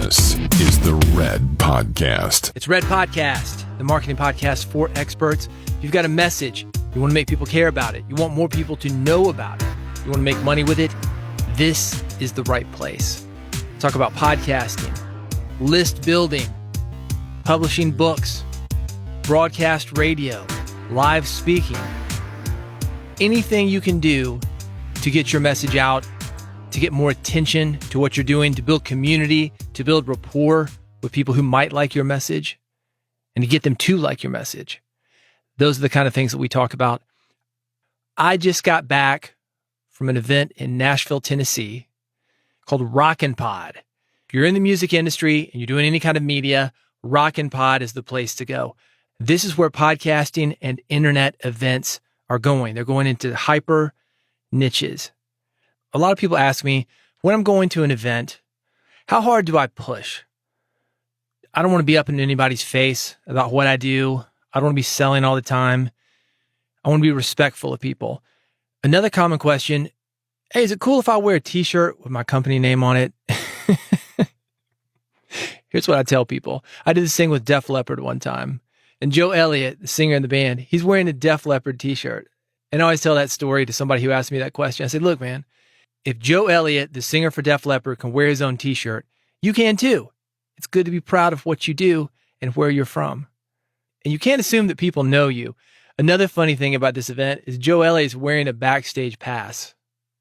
This is the Red Podcast. It's Red Podcast, the marketing podcast for experts. If you've got a message, you want to make people care about it, you want more people to know about it, you want to make money with it, this is the right place. Talk about podcasting, list building, publishing books, broadcast radio, live speaking, anything you can do to get your message out, to get more attention to what you're doing, to build community, to build rapport with people who might like your message, and to get them to like your message. Those are the kind of things that we talk about. I just got back from an event in Nashville, Tennessee called Rockin' Pod. If you're in the music industry and you're doing any kind of media, Rockin' Pod is the place to go. This is where podcasting and internet events are going. They're going into hyper niches. A lot of people ask me, when I'm going to an event, how hard do I push? I don't want to be up in anybody's face about what I do. I don't want to be selling all the time. I want to be respectful of people. Another common question, hey, is it cool if I wear a t-shirt with my company name on it? Here's what I tell people. I did this thing with Def Leppard one time. And Joe Elliott, the singer in the band, he's wearing a Def Leppard t-shirt. And I always tell that story to somebody who asked me that question. I said, look, man, if Joe Elliott, the singer for Def Leppard, can wear his own t-shirt, you can too. It's good to be proud of what you do and where you're from. And you can't assume that people know you. Another funny thing about this event is Joe Elliott is wearing a backstage pass.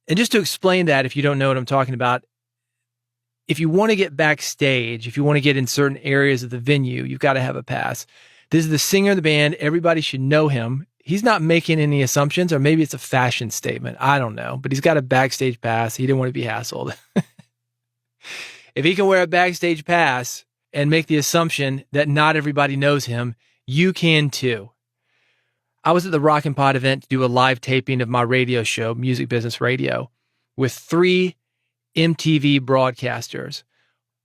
And just to explain that, if you don't know what I'm talking about, if you want to get backstage, if you want to get in certain areas of the venue, you've got to have a pass. This is the singer of the band. Everybody should know him. He's not making any assumptions, or maybe it's a fashion statement. I don't know, but he's got a backstage pass. He didn't want to be hassled. If he can wear a backstage pass and make the assumption that not everybody knows him, you can too. I was at the Rockin' Pod event to do a live taping of my radio show, Music Business Radio, with 3 MTV broadcasters.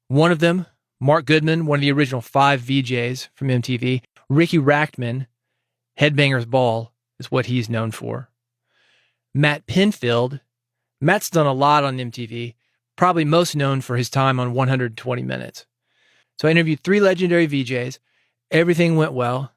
One of them, Mark Goodman, one of the original 5 VJs from MTV. Ricky Rackman, Headbangers Ball is what he's known for. Matt Pinfield. Matt's done a lot on MTV, probably most known for his time on 120 Minutes. So I interviewed 3 legendary VJs. Everything went well.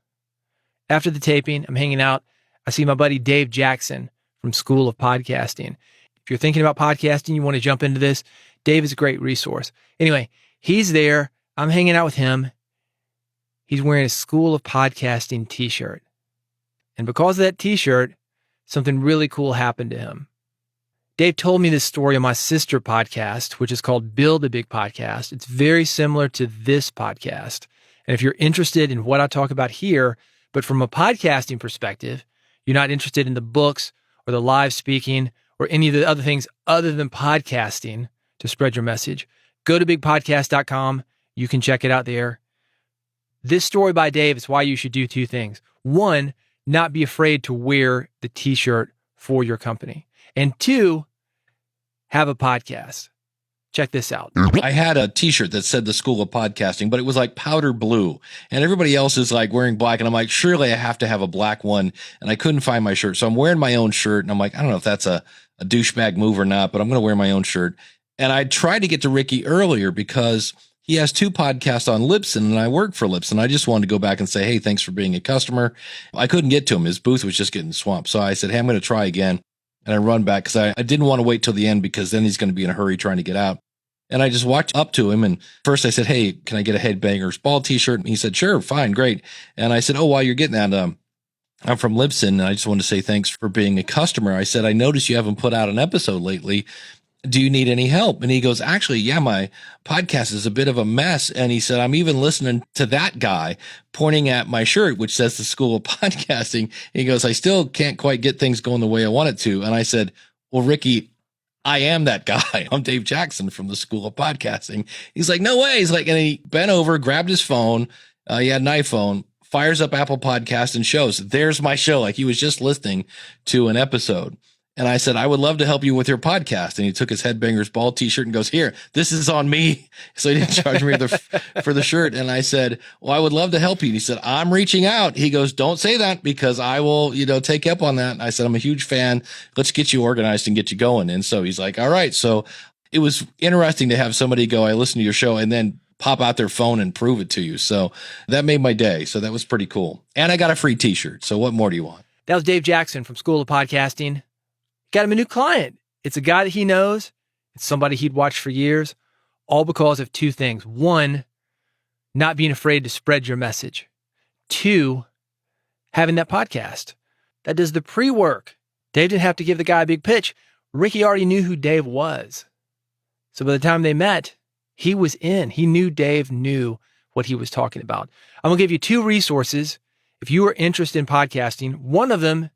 After the taping, I'm hanging out. I see my buddy Dave Jackson from School of Podcasting. If you're thinking about podcasting, you want to jump into this, Dave is a great resource. Anyway, he's there. I'm hanging out with him. He's wearing a School of Podcasting t-shirt. And because of that t-shirt, something really cool happened to him. Dave told me this story on my sister podcast, which is called Build a Big Podcast. It's very similar to this podcast. And if you're interested in what I talk about here, but from a podcasting perspective, you're not interested in the books or the live speaking or any of the other things other than podcasting to spread your message, go to bigpodcast.com. You can check it out there. This story by Dave is why you should do 2 things. 1, not be afraid to wear the t-shirt for your company. And 2, have a podcast. Check this out. I had a t-shirt that said the School of Podcasting, but it was like powder blue and everybody else is like wearing black. And I'm like, surely I have to have a black one. And I couldn't find my shirt. So I'm wearing my own shirt. And I'm like, I don't know if that's a douchebag move or not, but I'm going to wear my own shirt. And I tried to get to Ricky earlier because he has 2 podcasts on Libsyn and I work for Libsyn. I just wanted to go back and say, hey, thanks for being a customer. I couldn't get to him. His booth was just getting swamped. So I said, hey, I'm going to try again. And I run back because I didn't want to wait till the end because then he's going to be in a hurry trying to get out. And I just walked up to him and first I said, hey, can I get a Headbangers Ball t-shirt? And he said, sure, fine, great. And I said, oh, while you're getting that, I'm from Libsyn and I just want to say thanks for being a customer. I said, I noticed you haven't put out an episode lately. Do you need any help? And he goes, actually, yeah, my podcast is a bit of a mess. And he said, I'm even listening to that guy, pointing at my shirt, which says the School of Podcasting. He goes, I still can't quite get things going the way I want it to. And I said, well, Ricky, I am that guy. I'm Dave Jackson from the School of Podcasting. He's like, no way. He's like, and he bent over, grabbed his phone. He had an iPhone, fires up Apple Podcast and shows, there's my show. Like he was just listening to an episode. And I said, I would love to help you with your podcast. And he took his Headbangers Ball t-shirt and goes, here, this is on me. So he didn't charge me for the shirt. And I said, well, I would love to help you. And he said, I'm reaching out. He goes, don't say that because I will, take up on that. And I said, I'm a huge fan. Let's get you organized and get you going. And so he's like, all right. So it was interesting to have somebody go, I listened to your show and then pop out their phone and prove it to you. So that made my day. So that was pretty cool. And I got a free t-shirt. So what more do you want? That was Dave Jackson from School of Podcasting. Got him a new client. It's a guy that he knows. It's somebody he'd watched for years, all because of two things. One, not being afraid to spread your message. Two, having that podcast. That does the pre-work. Dave didn't have to give the guy a big pitch. Ricky already knew who Dave was. So by the time they met, he was in. He knew Dave knew what he was talking about. I'm going to give you two resources if you are interested in podcasting. One of them,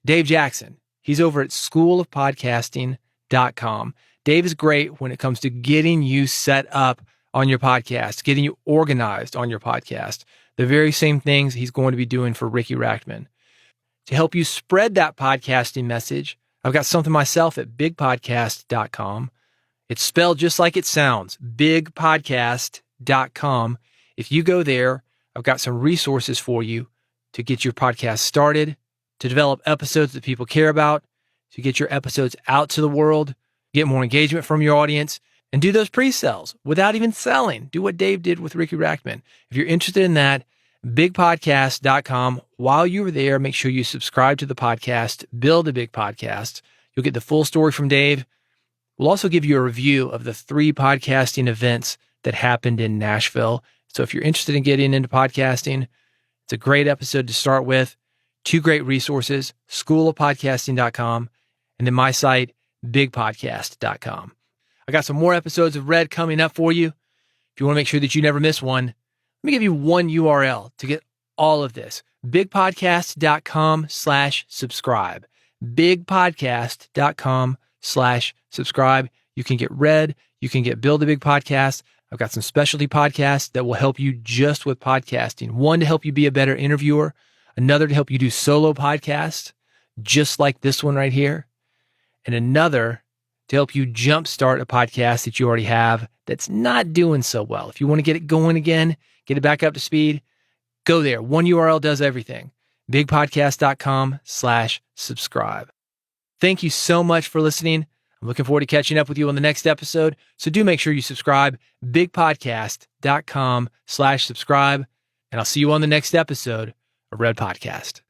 Dave Jackson. He's over at schoolofpodcasting.com. Dave is great when it comes to getting you set up on your podcast, getting you organized on your podcast. The very same things he's going to be doing for Ricky Rackman. To help you spread that podcasting message, I've got something myself at bigpodcast.com. It's spelled just like it sounds, bigpodcast.com. If you go there, I've got some resources for you to get your podcast started, to develop episodes that people care about, to get your episodes out to the world, get more engagement from your audience, and do those pre-sales without even selling. Do what Dave did with Ricky Rackman. If you're interested in that, bigpodcast.com. While you are there, make sure you subscribe to the podcast, Build a Big Podcast. You'll get the full story from Dave. We'll also give you a review of the 3 podcasting events that happened in Nashville. So if you're interested in getting into podcasting, it's a great episode to start with. 2 great resources, schoolofpodcasting.com, and then my site, bigpodcast.com. I got some more episodes of Red coming up for you. If you want to make sure that you never miss one, let me give you one URL to get all of this. bigpodcast.com/subscribe. bigpodcast.com/subscribe. You can get Red. You can get Build a Big Podcast. I've got some specialty podcasts that will help you just with podcasting. One to help you be a better interviewer. Another to help you do solo podcasts, just like this one right here. And another to help you jumpstart a podcast that you already have that's not doing so well. If you want to get it going again, get it back up to speed, go there. One URL does everything. bigpodcast.com/subscribe. Thank you so much for listening. I'm looking forward to catching up with you on the next episode. So do make sure you subscribe, bigpodcast.com/subscribe. And I'll see you on the next episode of Red Podcast.